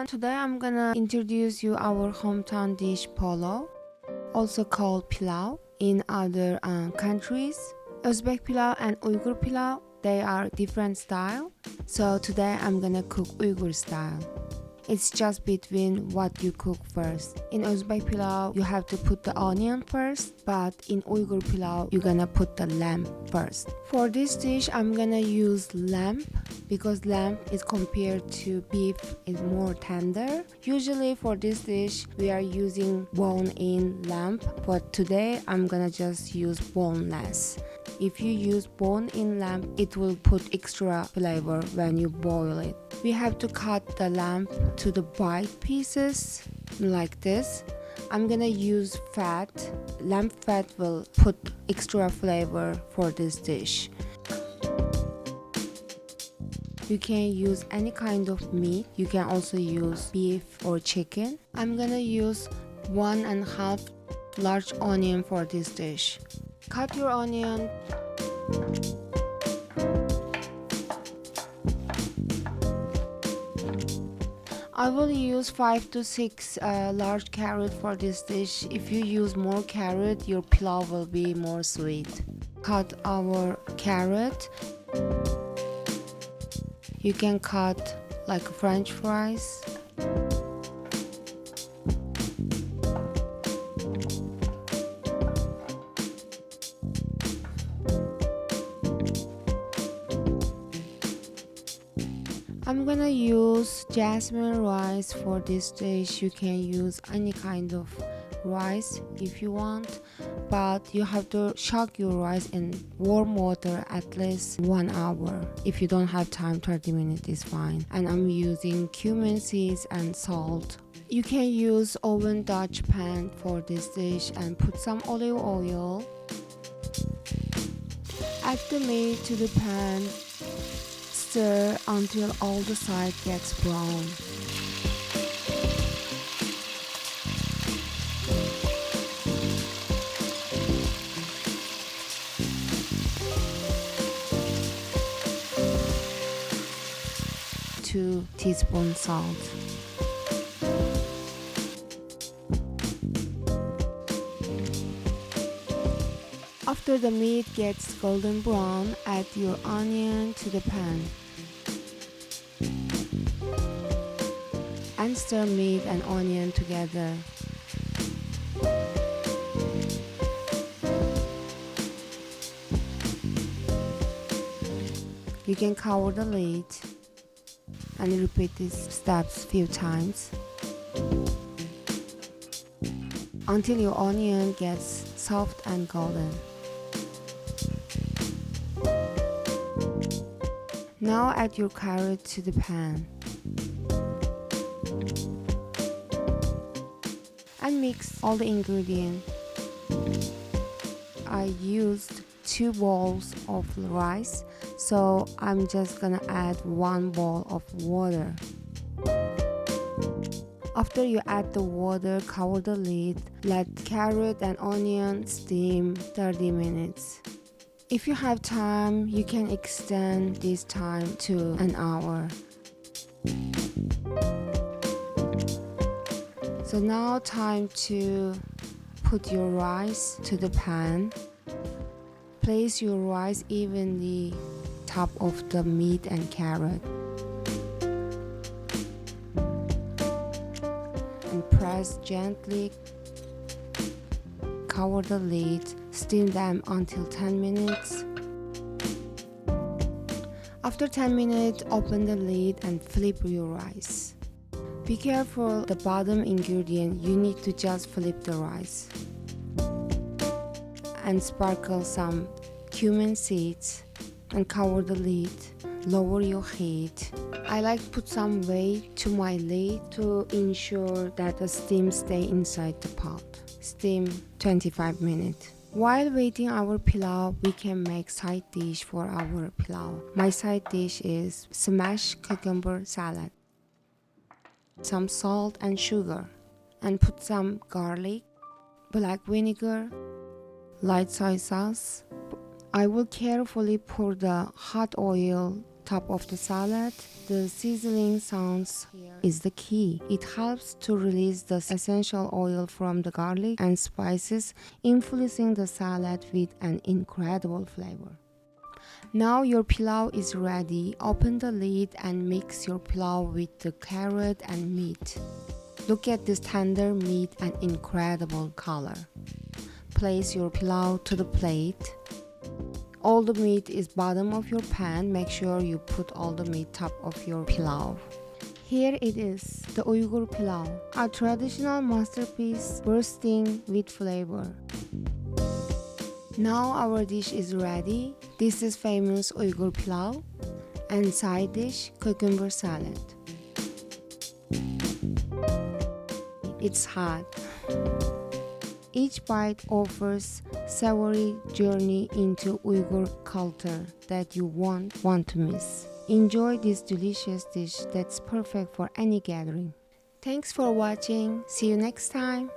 everyone, today I'm gonna introduce you our hometown dish polo, also called pilaf in other countries. Uzbek pilaf and Uyghur pilaf, they are different style. So today I'm gonna cook Uyghur style. It's just between what you cook first. In Uzbek pilaf, you have to put the onion first, but in Uyghur pilaf, you're gonna put the lamb first. For this dish, I'm gonna use lamb because lamb is compared to beef is more tender. Usually for this dish, we are using bone-in lamb, but today I'm gonna just use boneless. If you use bone-in lamb, it will put extra flavor when you boil it. We have to cut the lamb to the bite pieces like this. I'm gonna use fat. Lamb fat will put extra flavor for this dish. You can use any kind of meat. You can also use beef or chicken. I'm gonna use 1.5 large onion for this dish. Cut your onion. I will use 5 to 6 large carrot for this dish. If you use more carrot, your pilaf will be more sweet. Cut our carrot. You can cut like French fries. I'm gonna use jasmine rice for this dish. You can use any kind of rice if you want, but you have to soak your rice in warm water at least 1 hour. If you don't have time, 30 minutes is fine. And I'm using cumin seeds and salt. You can use oven Dutch pan for this dish and put some olive oil. Add the meat to the pan. Stir until all the sides gets brown. Two teaspoons salt. After the meat gets golden brown, add your onion to the pan. And stir meat and onion together. You can cover the lid and repeat these steps few times until your onion gets soft and golden. Now add your carrot to the pan and mix all the ingredients. I used 2 bowls of rice, so I'm just gonna add 1 bowl of water. After you add the water, cover the lid. Let carrot and onion steam 30 minutes. If you have time, you can extend this time to an hour. So now time to put your rice to the pan. Place your rice evenly top of the meat and carrot. And press gently. Cover the lid. Steam them until 10 minutes. After 10 minutes, open the lid and flip your rice. Be careful the bottom ingredient, you need to just flip the rice. And sprinkle some cumin seeds and cover the lid. Lower your heat. I like to put some weight to my lid to ensure that the steam stay inside the pot. Steam 25 minutes. While waiting our pilaf, we can make side dish for our pilaf. My side dish is smashed cucumber salad, some salt and sugar, and put some garlic, black vinegar, light soy sauce. I will carefully pour the hot oil top of the salad. The sizzling sounds here. is the key. It helps to release the essential oil from the garlic and spices, infusing the salad with an incredible flavor. Now your pilau is ready. Open the lid and mix your pilau with the carrot and meat. Look at this tender meat and incredible color. Place your pilau to the plate. All the meat is bottom of your pan. Make sure you put all the meat top of your pilau. Here it is, the Uyghur Pilaf, a traditional masterpiece bursting with flavor. Now our dish is ready. This is famous Uyghur Pilaf and side dish cucumber salad. It's hot. Each bite offers savory journey into Uyghur culture that you won't want to miss. Enjoy this delicious dish that's perfect for any gathering. Thanks for watching. See you next time.